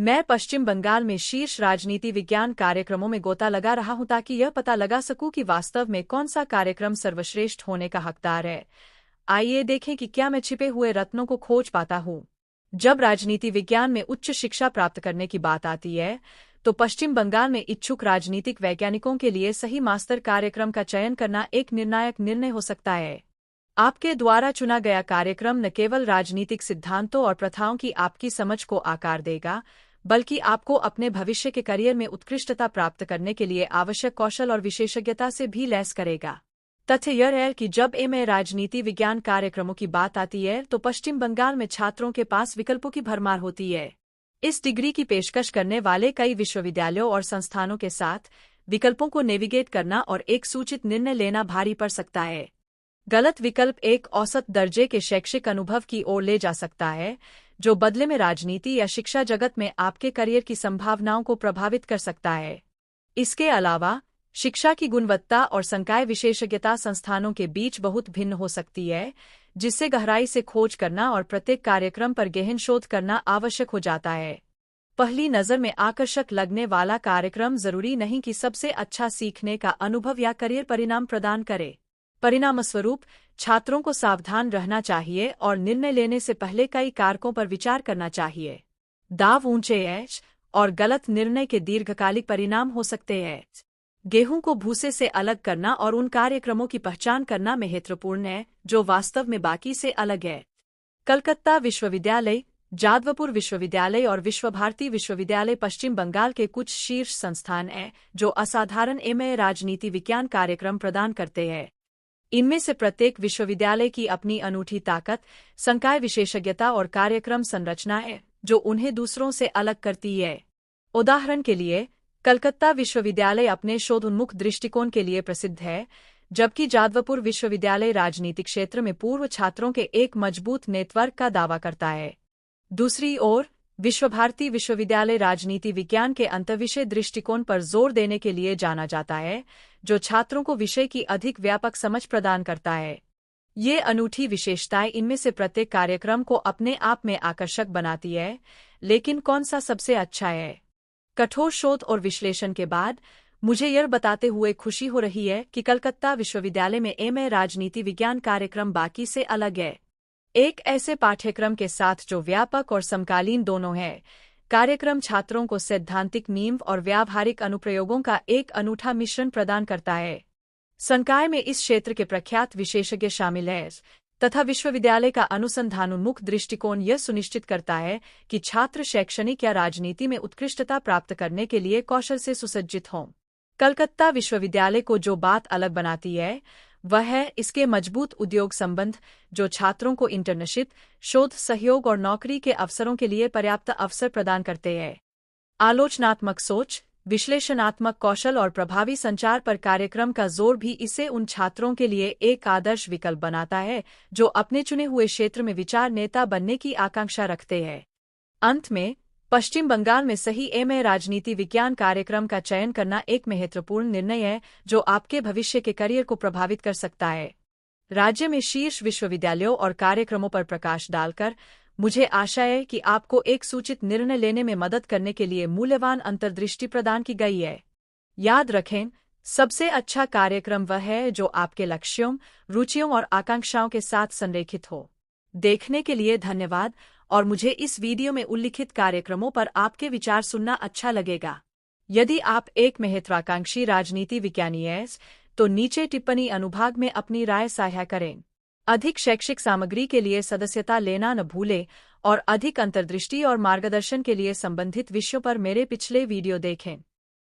मैं पश्चिम बंगाल में शीर्ष राजनीति विज्ञान कार्यक्रमों में गोता लगा रहा हूं ताकि यह पता लगा सकूं कि वास्तव में कौन सा कार्यक्रम सर्वश्रेष्ठ होने का हकदार है। आइए देखें कि क्या मैं छिपे हुए रत्नों को खोज पाता हूं। जब राजनीति विज्ञान में उच्च शिक्षा प्राप्त करने की बात आती है, तो पश्चिम बंगाल में इच्छुक राजनीतिक वैज्ञानिकों के लिए सही मास्टर कार्यक्रम का चयन करना एक निर्णायक निर्णय हो सकता है। आपके द्वारा चुना गया कार्यक्रम न केवल राजनीतिक सिद्धांतों और प्रथाओं की आपकी समझ को आकार देगा, बल्कि आपको अपने भविष्य के करियर में उत्कृष्टता प्राप्त करने के लिए आवश्यक कौशल और विशेषज्ञता से भी लैस करेगा। तथ्य यह है कि जब एमए राजनीति विज्ञान कार्यक्रमों की बात आती है, तो पश्चिम बंगाल में छात्रों के पास विकल्पों की भरमार होती है। इस डिग्री की पेशकश करने वाले कई विश्वविद्यालयों और संस्थानों के साथ विकल्पों को नेविगेट करना और एक सूचित निर्णय लेना भारी पड़ सकता है। गलत विकल्प एक औसत दर्जे के शैक्षिक अनुभव की ओर ले जा सकता है, जो बदले में राजनीति या शिक्षा जगत में आपके करियर की संभावनाओं को प्रभावित कर सकता है। इसके अलावा, शिक्षा की गुणवत्ता और संकाय विशेषज्ञता संस्थानों के बीच बहुत भिन्न हो सकती है, जिससे गहराई से खोज करना और प्रत्येक कार्यक्रम पर गहन शोध करना आवश्यक हो जाता है। पहली नज़र में आकर्षक लगने वाला कार्यक्रम जरूरी नहीं कि सबसे अच्छा सीखने का अनुभव या करियर परिणाम प्रदान करे। परिणामस्वरूप, छात्रों को सावधान रहना चाहिए और निर्णय लेने से पहले कई कारकों पर विचार करना चाहिए। दाव ऊंचे एच और गलत निर्णय के दीर्घकालिक परिणाम हो सकते हैं। गेहूं को भूसे से अलग करना और उन कार्यक्रमों की पहचान करना महत्वपूर्ण है जो वास्तव में बाकी से अलग है। कलकत्ता विश्वविद्यालय, जादवपुर विश्वविद्यालय और विश्वभारती विश्वविद्यालय पश्चिम बंगाल के कुछ शीर्ष संस्थान हैं जो असाधारण एमए राजनीति विज्ञान कार्यक्रम प्रदान करते हैं। इनमें से प्रत्येक विश्वविद्यालय की अपनी अनूठी ताकत, संकाय विशेषज्ञता और कार्यक्रम संरचना है जो उन्हें दूसरों से अलग करती है। उदाहरण के लिए, कलकत्ता विश्वविद्यालय अपने शोधोन्मुख दृष्टिकोण के लिए प्रसिद्ध है, जबकि जादवपुर विश्वविद्यालय राजनीतिक क्षेत्र में पूर्व छात्रों के एक मजबूत नेटवर्क का दावा करता है। दूसरी ओर, विश्वभारती विश्वविद्यालय राजनीति विज्ञान के अंतर्विषय दृष्टिकोण पर जोर देने के लिए जाना जाता है, जो छात्रों को विषय की अधिक व्यापक समझ प्रदान करता है। ये अनूठी विशेषताएं इनमें से प्रत्येक कार्यक्रम को अपने आप में आकर्षक बनाती है, लेकिन कौन सा सबसे अच्छा है? कठोर शोध और विश्लेषण के बाद, मुझे यह बताते हुए खुशी हो रही है कि कलकत्ता विश्वविद्यालय में एमए राजनीति विज्ञान कार्यक्रम बाकी से अलग है। एक ऐसे पाठ्यक्रम के साथ जो व्यापक और समकालीन दोनों है। कार्यक्रम छात्रों को सैद्धांतिक नींव और व्यावहारिक अनुप्रयोगों का एक अनूठा मिश्रण प्रदान करता है। संकाय में इस क्षेत्र के प्रख्यात विशेषज्ञ शामिल हैं, तथा विश्वविद्यालय का अनुसंधानोन्मुख दृष्टिकोण यह सुनिश्चित करता है कि छात्र शैक्षणिक या राजनीति में उत्कृष्टता प्राप्त करने के लिए कौशल से सुसज्जित हों। कलकत्ता विश्वविद्यालय को जो बात अलग बनाती है, वह है इसके मजबूत उद्योग संबंध, जो छात्रों को इंटर्नशिप, शोध सहयोग और नौकरी के अवसरों के लिए पर्याप्त अवसर प्रदान करते हैं। आलोचनात्मक सोच, विश्लेषणात्मक कौशल और प्रभावी संचार पर कार्यक्रम का जोर भी इसे उन छात्रों के लिए एक आदर्श विकल्प बनाता है जो अपने चुने हुए क्षेत्र में विचार नेता बनने की आकांक्षा रखते हैं। अंत में, पश्चिम बंगाल में सही एमए राजनीति विज्ञान कार्यक्रम का चयन करना एक महत्वपूर्ण निर्णय है जो आपके भविष्य के करियर को प्रभावित कर सकता है। राज्य में शीर्ष विश्वविद्यालयों और कार्यक्रमों पर प्रकाश डालकर, मुझे आशा है कि आपको एक सूचित निर्णय लेने में मदद करने के लिए मूल्यवान अंतर्दृष्टि प्रदान की गई है। याद रखें, सबसे अच्छा कार्यक्रम वह है जो आपके लक्ष्यों, रुचियों और आकांक्षाओं के साथ संरेखित हो। देखने के लिए धन्यवाद, और मुझे इस वीडियो में उल्लिखित कार्यक्रमों पर आपके विचार सुनना अच्छा लगेगा। यदि आप एक महत्वाकांक्षी राजनीति विज्ञानी हैं, तो नीचे टिप्पणी अनुभाग में अपनी राय साझा करें। अधिक शैक्षिक सामग्री के लिए सदस्यता लेना न भूलें, और अधिक अंतर्दृष्टि और मार्गदर्शन के लिए संबंधित विषयों पर मेरे पिछले वीडियो देखें।